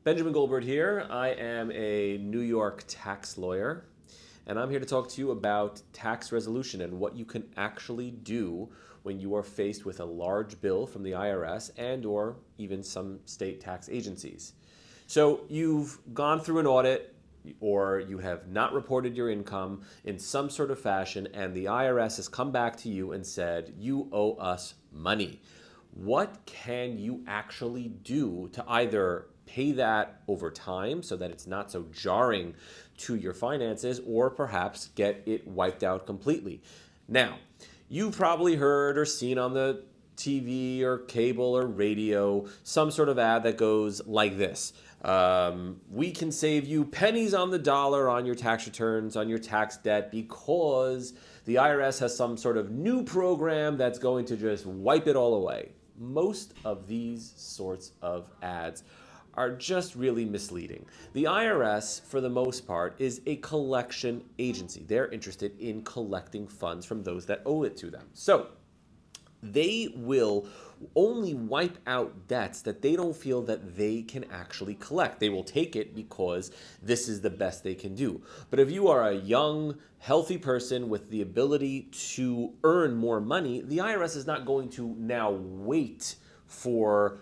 Benjamin Goldburd here. I am a New York tax lawyer, and I'm here to talk to you about tax resolution and what you can actually do when you are faced with a large bill from the IRS and or even some state tax agencies. So you've gone through an audit or you have not reported your income in some sort of fashion, and the IRS has come back to you and said, you owe us money. What can you actually do to either pay that over time so that it's not so jarring to your finances, or perhaps get it wiped out completely? Now, you've probably heard or seen on the TV or cable or radio some sort of ad that goes like this. We can save you pennies on the dollar on your tax returns, on your tax debt, because the IRS has some sort of new program that's going to just wipe it all away. Most of these sorts of ads are just really misleading. The IRS, for the most part, is a collection agency. They're interested in collecting funds from those that owe it to them. So they will only wipe out debts that they don't feel that they can actually collect. They will take it because this is the best they can do. But if you are a young, healthy person with the ability to earn more money, the IRS is not going to now wait for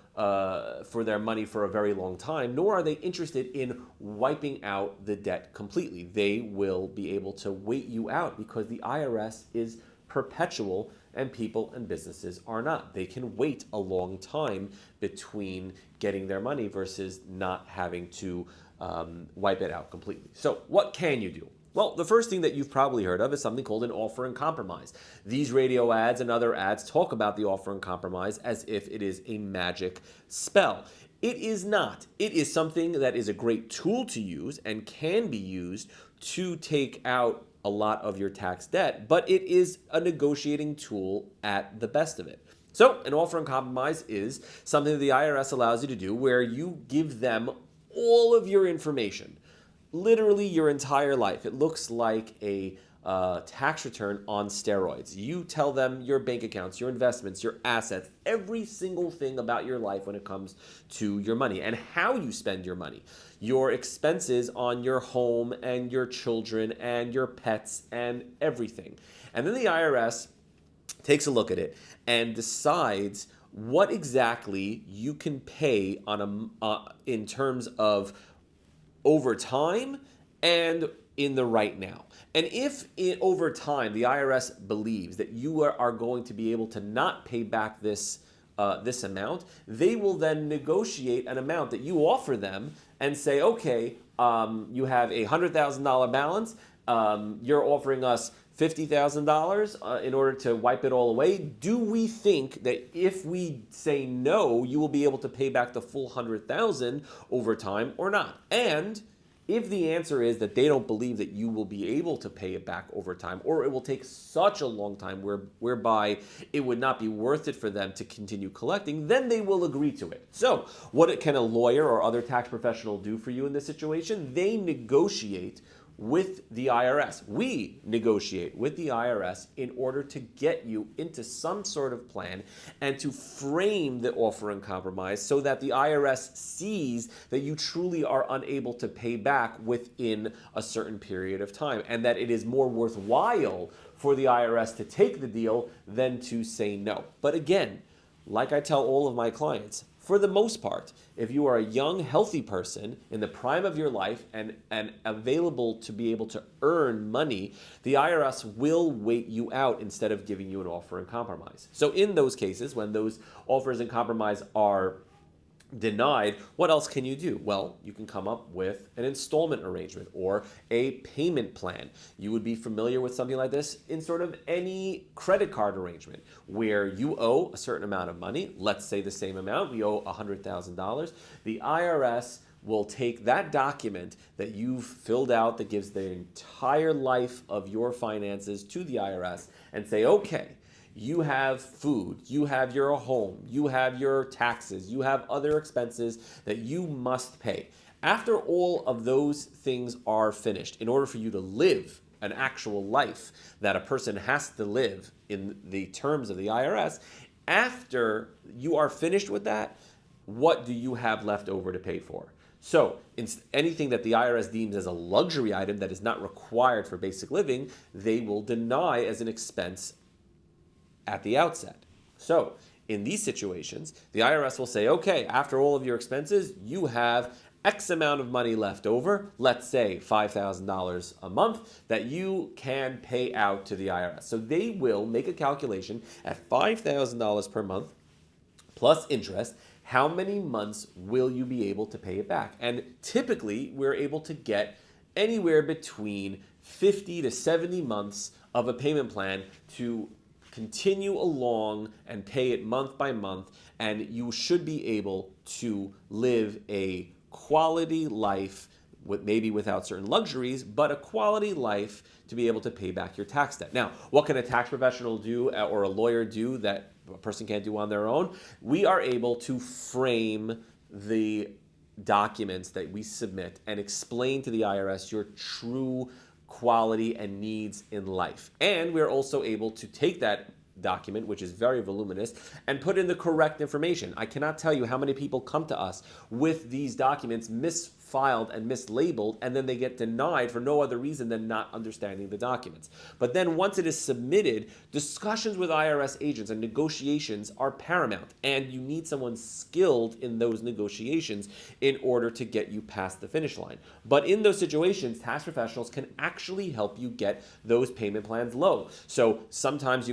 their money for a very long time, nor are they interested in wiping out the debt completely. They will be able to wait you out because the IRS is perpetual and people and businesses are not. They can wait a long time between getting their money versus not having to wipe it out completely. So what can you do? Well, the first thing that you've probably heard of is something called an offer and compromise. These radio ads and other ads talk about the offer and compromise as if it is a magic spell. It is not. It is something that is a great tool to use and can be used to take out a lot of your tax debt, but it is a negotiating tool at the best of it. So an offer and compromise is something that the IRS allows you to do where you give them all of your information, literally your entire life. It looks like a tax return on steroids. You tell them your bank accounts, your investments, your assets, every single thing about your life when it comes to your money and how you spend your money, your expenses on your home and your children and your pets and everything. And then the IRS takes a look at it and decides what exactly you can pay on in terms of over time and in the right now. And if over time the IRS believes that you are going to be able to not pay back this amount, they will then negotiate an amount that you offer them and say, okay, you have a $100,000 balance. You're offering us $50,000 in order to wipe it all away. Do we think that if we say no, you will be able to pay back the full $100,000 over time or not? And if the answer is that they don't believe that you will be able to pay it back over time, or it will take such a long time whereby it would not be worth it for them to continue collecting, then they will agree to it. So what can a lawyer or other tax professional do for you in this situation? They negotiate with the IRS. We negotiate with the IRS in order to get you into some sort of plan and to frame the offer and compromise so that the IRS sees that you truly are unable to pay back within a certain period of time, and that it is more worthwhile for the IRS to take the deal than to say no. But again, like I tell all of my clients, for the most part, if you are a young, healthy person in the prime of your life and available to be able to earn money, the IRS will wait you out instead of giving you an offer and compromise. So in those cases, when those offers and compromise are denied, what else can you do? Well, you can come up with an installment arrangement or a payment plan. You would be familiar with something like this in sort of any credit card arrangement where you owe a certain amount of money, let's say the same amount, we owe $100,000. The IRS will take that document that you've filled out that gives the entire life of your finances to the IRS and say, okay, you have food, you have your home, you have your taxes, you have other expenses that you must pay. After all of those things are finished, in order for you to live an actual life that a person has to live in the terms of the IRS, after you are finished with that, what do you have left over to pay for? So anything that the IRS deems as a luxury item that is not required for basic living, they will deny as an expense at the outset. So in these situations, the IRS will say, okay, after all of your expenses, you have X amount of money left over, let's say $5,000 a month, that you can pay out to the IRS. So they will make a calculation at $5,000 per month plus interest. How many months will you be able to pay it back? And typically, we're able to get anywhere between 50 to 70 months of a payment plan to continue along and pay it month by month, and you should be able to live a quality life, maybe without certain luxuries, but a quality life to be able to pay back your tax debt. Now, what can a tax professional do or a lawyer do that a person can't do on their own? We are able to frame the documents that we submit and explain to the IRS your true quality and needs in life. And we're also able to take that document, which is very voluminous, and put in the correct information. I cannot tell you how many people come to us with these documents misfiled and mislabeled, and then they get denied for no other reason than not understanding the documents. But then once it is submitted, discussions with IRS agents and negotiations are paramount, and you need someone skilled in those negotiations in order to get you past the finish line. But in those situations, tax professionals can actually help you get those payment plans low. So sometimes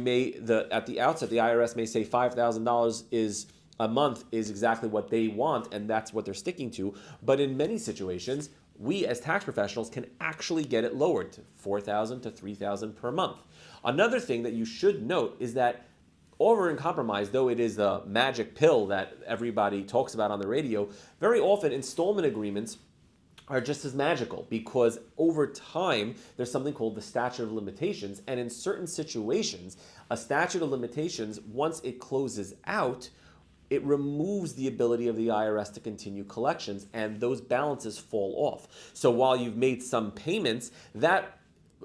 at the outset, the IRS may say $5,000 a month is exactly what they want, and that's what they're sticking to. But in many situations, we as tax professionals can actually get it lowered to $4,000 to $3,000 per month. Another thing that you should note is that over and compromise, though it is the magic pill that everybody talks about on the radio, very often installment agreements are just as magical, because over time there's something called the statute of limitations, and in certain situations a statute of limitations, once it closes out, it removes the ability of the IRS to continue collections, and those balances fall off. So while you've made some payments, that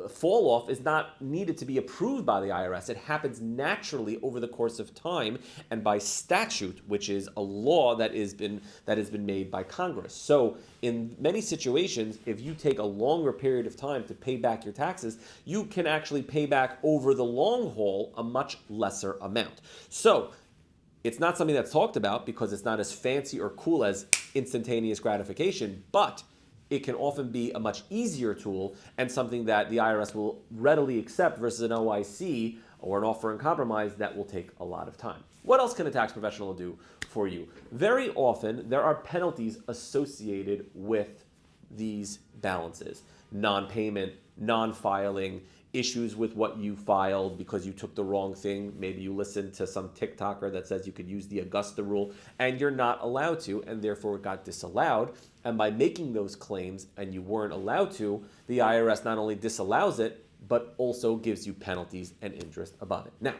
fall off is not needed to be approved by the IRS. It happens naturally over the course of time and by statute, which is a law that has been made by Congress. So in many situations, if you take a longer period of time to pay back your taxes, you can actually pay back over the long haul a much lesser amount. So it's not something that's talked about because it's not as fancy or cool as instantaneous gratification, but it can often be a much easier tool and something that the IRS will readily accept versus an OIC or an offer in compromise that will take a lot of time. What else can a tax professional do for you? Very often, there are penalties associated with these balances. Non-payment, non-filing, issues with what you filed because you took the wrong thing. Maybe you listened to some TikToker that says you could use the Augusta rule and you're not allowed to, and therefore it got disallowed. And by making those claims and you weren't allowed to, the IRS not only disallows it, but also gives you penalties and interest above it. Now,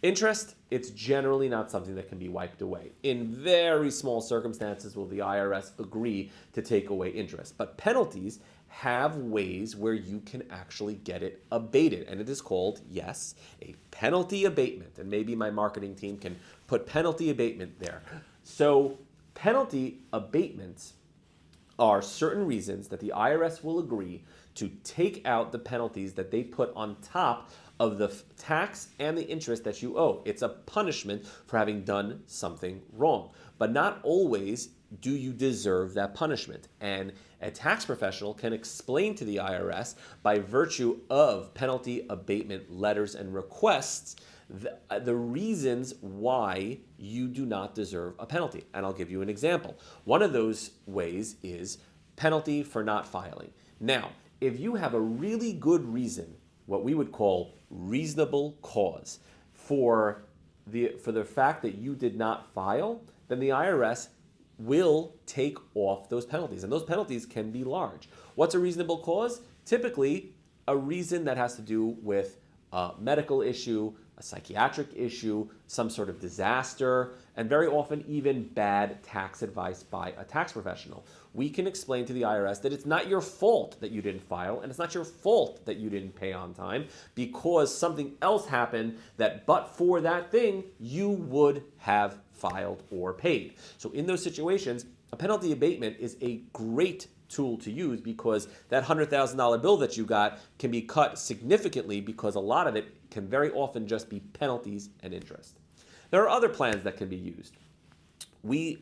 interest, it's generally not something that can be wiped away. In very small circumstances will the IRS agree to take away interest. But penalties have ways where you can actually get it abated. And it is called, yes, a penalty abatement. And maybe my marketing team can put penalty abatement there. So penalty abatements are certain reasons that the IRS will agree to take out the penalties that they put on top of the tax and the interest that you owe. It's a punishment for having done something wrong. But not always do you deserve that punishment. And a tax professional can explain to the IRS, by virtue of penalty abatement letters and requests, the reasons why you do not deserve a penalty. And I'll give you an example. One of those ways is penalty for not filing. Now, if you have a really good reason, what we would call reasonable cause, for the fact that you did not file, then the IRS will take off those penalties. And those penalties can be large. What's a reasonable cause? Typically, a reason that has to do with a medical issue, a psychiatric issue, some sort of disaster, and very often even bad tax advice by a tax professional. We can explain to the IRS that it's not your fault that you didn't file, and it's not your fault that you didn't pay on time, because something else happened that but for that thing, you would have filed or paid. So in those situations, a penalty abatement is a great tool to use, because that $100,000 bill that you got can be cut significantly, because a lot of it can very often just be penalties and interest. There are other plans that can be used. We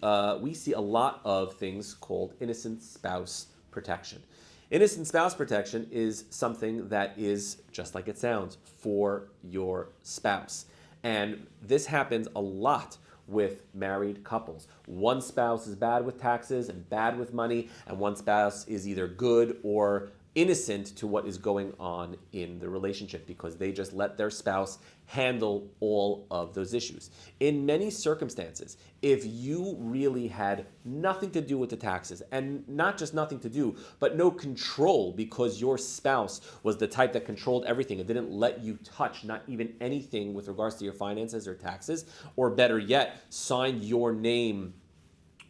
see a lot of things called innocent spouse protection. Innocent spouse protection is something that is, just like it sounds, for your spouse. And this happens a lot with married couples. One spouse is bad with taxes and bad with money, and one spouse is either good or innocent to what is going on in the relationship, because they just let their spouse handle all of those issues. In many circumstances, if you really had nothing to do with the taxes, and not just nothing to do, but no control, because your spouse was the type that controlled everything and didn't let you touch not even anything with regards to your finances or taxes, or better yet, signed your name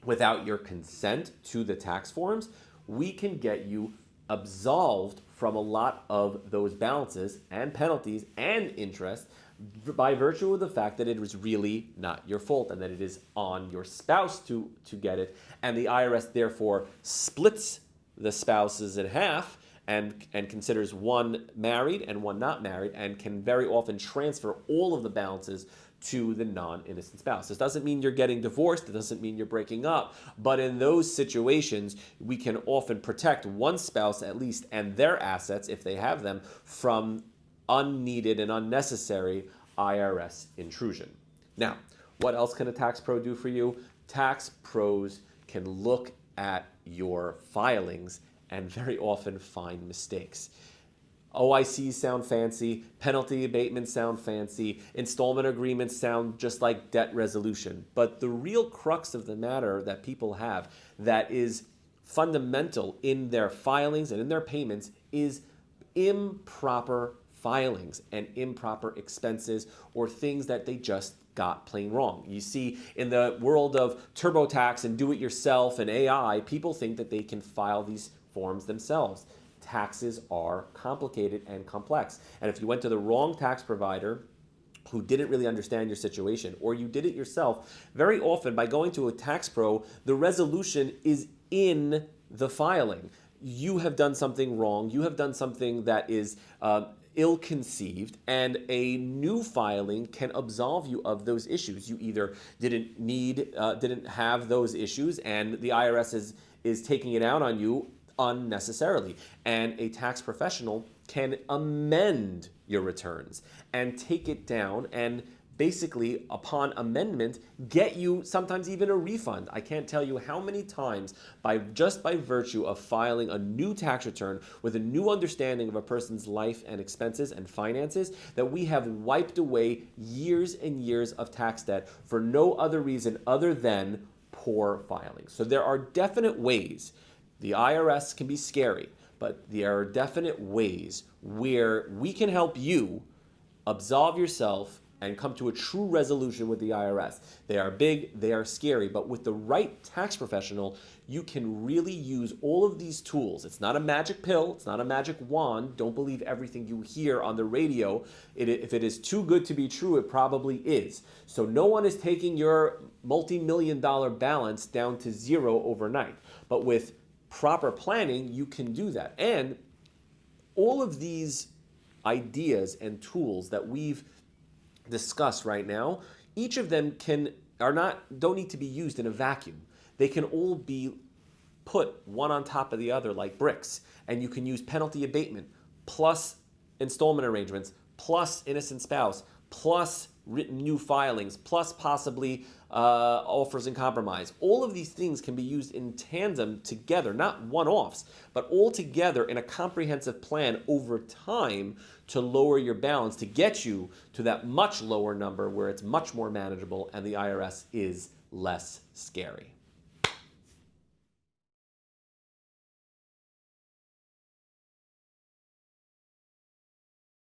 without your consent to the tax forms, we can get you absolved from a lot of those balances and penalties and interest by virtue of the fact that it was really not your fault, and that it is on your spouse to get it. And the IRS therefore splits the spouses in half and considers one married and one not married, and can very often transfer all of the balances to the non-innocent spouse. This doesn't mean you're getting divorced, it doesn't mean you're breaking up, but in those situations, we can often protect one spouse at least, and their assets, if they have them, from unneeded and unnecessary IRS intrusion. Now, what else can a tax pro do for you? Tax pros can look at your filings and very often find mistakes. OICs sound fancy, penalty abatements sound fancy, installment agreements sound just like debt resolution. But the real crux of the matter that people have that is fundamental in their filings and in their payments is improper filings and improper expenses, or things that they just got plain wrong. You see, in the world of TurboTax and do-it-yourself and AI, people think that they can file these forms themselves. Taxes are complicated and complex. And if you went to the wrong tax provider who didn't really understand your situation, or you did it yourself, very often by going to a tax pro, the resolution is in the filing. You have done something wrong, you have done something that is ill-conceived, and a new filing can absolve you of those issues. You either didn't have those issues, and the IRS is taking it out on you unnecessarily. And a tax professional can amend your returns and take it down, and basically, upon amendment, get you sometimes even a refund. I can't tell you how many times, by virtue of filing a new tax return with a new understanding of a person's life and expenses and finances, that we have wiped away years and years of tax debt for no other reason other than poor filing. So there are definite ways. The IRS can be scary, but there are definite ways where we can help you absolve yourself and come to a true resolution with the IRS. They are big, they are scary, but with the right tax professional, you can really use all of these tools. It's not a magic pill, it's not a magic wand. Don't believe everything you hear on the radio. If it is too good to be true, it probably is. So no one is taking your multi-million-dollar balance down to zero overnight. But with proper planning, you can do that. And all of these ideas and tools that we've discussed right now, each of them don't need to be used in a vacuum. They can all be put one on top of the other like bricks, and you can use penalty abatement plus installment arrangements plus innocent spouse plus written new filings plus possibly offers in compromise. All of these things can be used in tandem together, not one-offs, but all together in a comprehensive plan over time to lower your balance, to get you to that much lower number where it's much more manageable and the IRS is less scary.